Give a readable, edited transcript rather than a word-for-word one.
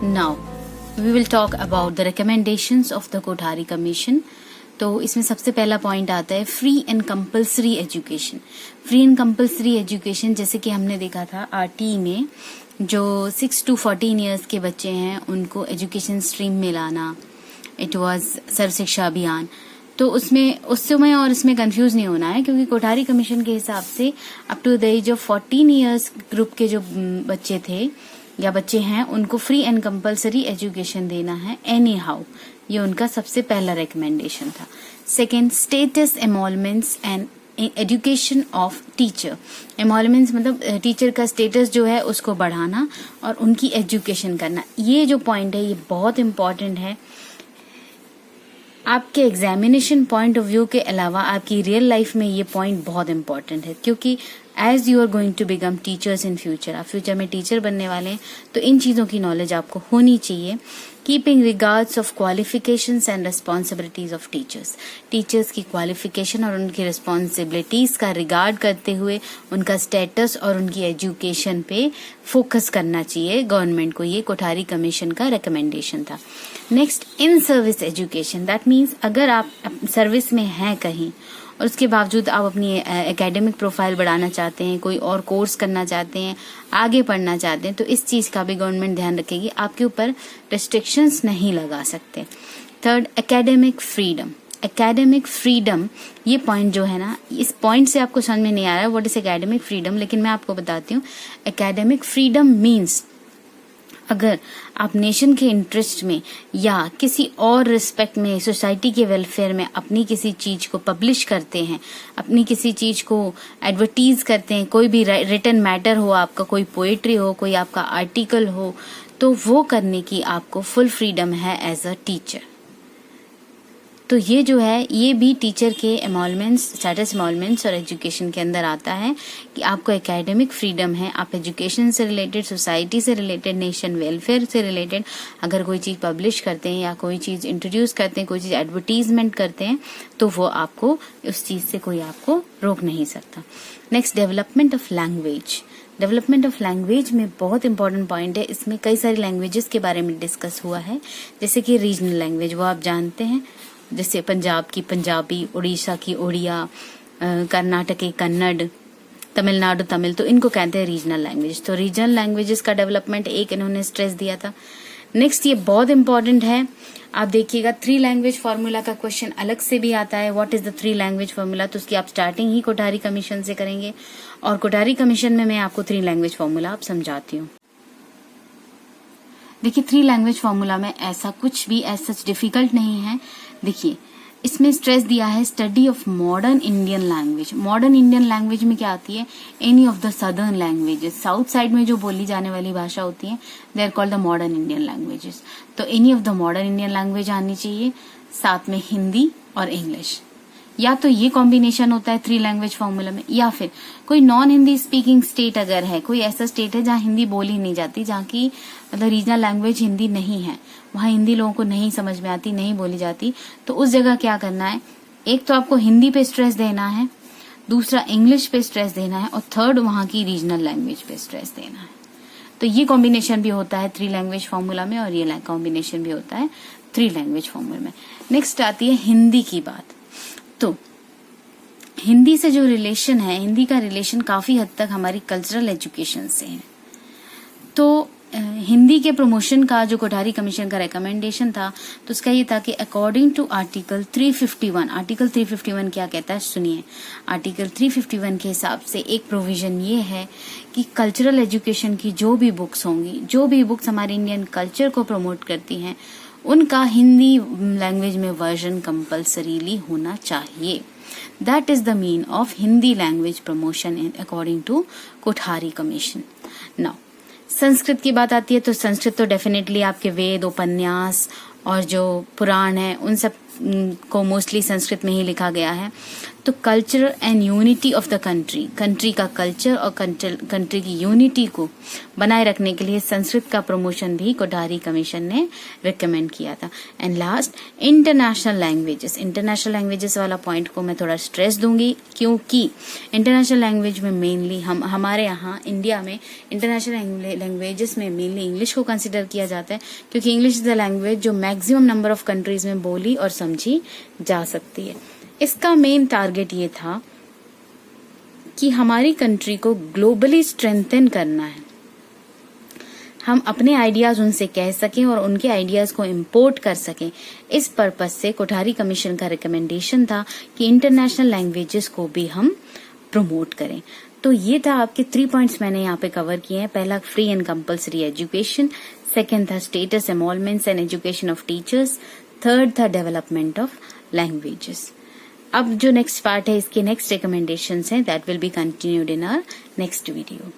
Now we will talk about the recommendations of the Kothari commission. तो इसमें सबसे पहला पॉइंट आता है free and compulsory education. Free and compulsory education जैसे कि हमने देखा था आरटी में, जो 6 to 14 ईयर्स के बच्चे हैं उनको एजुकेशन स्ट्रीम में लाना, इट वाज सर्व शिक्षा अभियान। तो उसमें उस समय और इसमें कंफ्यूज नहीं होना है, क्योंकि कोठारी कमीशन के हिसाब से up to the age of 14 years group के जो बच्चे थे या बच्चे हैं उनको फ्री एंड कंपलसरी एजुकेशन देना है एनी हाउ। ये उनका सबसे पहला रिकमेंडेशन था। Second, status emoluments and education of teacher. Emoluments मतलब टीचर का स्टेटस जो है उसको बढ़ाना और उनकी एजुकेशन करना। ये जो पॉइंट है ये बहुत इंपॉर्टेंट है। आपके एग्जामिनेशन पॉइंट ऑफ व्यू के अलावा आपकी रियल लाइफ में ये पॉइंट बहुत इंपॉर्टेंट है, क्योंकि as you are going to become teachers in future, आप फ्यूचर में टीचर बनने वाले हैं, तो इन चीजों की नॉलेज आपको होनी चाहिए। Keeping regards of qualifications and responsibilities of teachers. Teachers की क्वालिफिकेशन और उनकी रिस्पॉन्सिबिलिटीज का रिगार्ड करते हुए उनका स्टेटस और उनकी एजुकेशन पे फोकस करना चाहिए गवर्नमेंट को। ये कोठारी कमीशन का रिकमेंडेशन था। Next, in service education. That means अगर आप सर्विस में हैं कहीं और उसके बावजूद आप अपनी एकेडमिक प्रोफाइल बढ़ाना चाहते हैं, कोई और कोर्स करना चाहते हैं, आगे पढ़ना चाहते हैं, तो इस चीज का भी गवर्नमेंट ध्यान रखेगी, आपके ऊपर रिस्ट्रिक्शंस नहीं लगा सकते। Third, academic freedom. Academic freedom ये पॉइंट जो है ना, इस पॉइंट से आपको समझ में नहीं आ रहा है व्हाट इज एकेडमिक फ्रीडम, लेकिन मैं आपको बताती हूँ। एकेडमिक फ्रीडम मीन्स अगर आप नेशन के इंटरेस्ट में या किसी और रिस्पेक्ट में, सोसाइटी के वेलफेयर में अपनी किसी चीज को पब्लिश करते हैं, अपनी किसी चीज को एडवर्टीज करते हैं, कोई भी रिटन मैटर हो, आपका कोई पोएट्री हो, कोई आपका आर्टिकल हो, तो वो करने की आपको फुल फ्रीडम है एज अ टीचर। तो ये जो है ये भी टीचर के एमोलमेंट्स, स्टेटस एमोलमेंट्स और एजुकेशन के अंदर आता है कि आपको एकेडमिक फ्रीडम है। आप एजुकेशन से रिलेटेड, सोसाइटी से रिलेटेड, नेशन वेलफेयर से रिलेटेड अगर कोई चीज पब्लिश करते हैं या कोई चीज इंट्रोड्यूस करते हैं, कोई चीज एडवर्टीजमेंट करते हैं, तो वो आपको उस चीज से कोई आपको रोक नहीं सकता। Next, development of language. Development of language में बहुत इंपॉर्टेंट पॉइंट है। इसमें कई सारी लैंग्वेजेस के बारे में डिस्कस हुआ है, जैसे कि रीजनल लैंग्वेज, वो आप जानते हैं, जैसे पंजाब की पंजाबी, उड़ीसा की उड़िया, कर्नाटक की कन्नड़, तमिलनाडु तमिल, तो इनको कहते हैं रीजनल लैंग्वेज। तो रीजनल लैंग्वेजेस का डेवलपमेंट एक इन्होंने स्ट्रेस दिया था। नेक्स्ट, ये बहुत इंपॉर्टेंट है, आप देखिएगा 3 लैंग्वेज फॉर्मूला का क्वेश्चन अलग से भी आता है। What is the 3 language formula, तो उसकी आप स्टार्टिंग ही कोठारी कमीशन से करेंगे, और कोठारी कमीशन में मैं आपको 3 लैंग्वेज फॉर्मूला आप समझाती हूँ। देखिए 3 लैंग्वेज फॉर्मूला में ऐसा कुछ भी एज सच डिफिकल्ट नहीं है। देखिए इसमें स्ट्रेस दिया है study of modern Indian language. Modern Indian language में क्या आती है, any of the southern languages, south side में जो बोली जाने वाली भाषा होती है, they are called the modern Indian languages. तो any of the modern Indian language आनी चाहिए, साथ में हिंदी और इंग्लिश। या तो ये कॉम्बिनेशन होता है 3 लैंग्वेज फॉर्मूला में, या फिर कोई नॉन हिंदी स्पीकिंग स्टेट अगर है, कोई ऐसा स्टेट है जहाँ हिंदी बोली नहीं जाती, जहाँ की मतलब रीजनल लैंग्वेज हिंदी नहीं है, वहाँ हिंदी लोगों को नहीं समझ में आती, नहीं बोली जाती, तो उस जगह क्या करना है, एक तो आपको हिंदी पे स्ट्रेस देना है, दूसरा इंग्लिश पे स्ट्रेस देना है, और थर्ड वहाँ की रीजनल लैंग्वेज पे स्ट्रेस देना है। तो ये कॉम्बिनेशन भी होता है 3 लैंग्वेज फॉर्मूला में, और ये कॉम्बिनेशन भी होता है 3 लैंग्वेज फॉर्मूला में। नेक्स्ट आती है हिंदी की बात। तो हिंदी से जो रिलेशन है, हिंदी का रिलेशन काफी हद तक हमारी कल्चरल एजुकेशन से है। तो हिंदी के प्रमोशन का जो कोठारी कमीशन का रिकमेंडेशन था, तो उसका ये था कि अकॉर्डिंग टू आर्टिकल 351, आर्टिकल 351 क्या कहता है सुनिए। आर्टिकल 351 के हिसाब से एक प्रोविजन ये है कि कल्चरल एजुकेशन की जो भी बुक्स होंगी, जो भी बुक्स हमारे इंडियन कल्चर को प्रमोट करती हैं, उनका हिंदी लैंग्वेज में वर्जन कंपल्सरीली होना चाहिए। That is the mean of Hindi language promotion according to Kothari commission. Now, Sanskrit की बात आती है तो संस्कृत तो डेफिनेटली आपके वेद, उपन्यास और जो पुराण है उन सब को मोस्टली संस्कृत में ही लिखा गया है। तो culture and unity of the country का कल्चर और कंट्री की यूनिटी को बनाए रखने के लिए संस्कृत का प्रमोशन भी कोठारी कमीशन ने रिकमेंड किया था। एंड लास्ट, इंटरनेशनल लैंग्वेजेस वाला पॉइंट को मैं थोड़ा स्ट्रेस दूंगी, क्योंकि इंटरनेशनल लैंग्वेज में मेनली हमारे यहाँ इंडिया में इंटरनेशनल लैंग्वेजेस में मेनली इंग्लिश को कंसिडर किया जाता है, क्योंकि इंग्लिश इज द लैंग्वेज जो मैक्सिमम नंबर ऑफ कंट्रीज में बोली और समझी जा सकती है। इसका मेन टारगेट ये था कि हमारी कंट्री को ग्लोबली स्ट्रेंथन करना है, हम अपने आइडियाज उनसे कह सकें और उनके आइडियाज को इंपोर्ट कर सकें। इस पर्पस से कोठारी कमीशन का रिकमेंडेशन था कि इंटरनेशनल लैंग्वेजेस को भी हम प्रमोट करें। तो ये था आपके 3 पॉइंट्स मैंने यहाँ पे कवर किए हैं। पहला, free and compulsory education. Second था status emoluments and education of teachers. Third था डेवलपमेंट ऑफ लैंग्वेजेस। अब जो नेक्स्ट पार्ट है, इसके नेक्स्ट रिकमेंडेशंस हैं, that will be continued in our next video.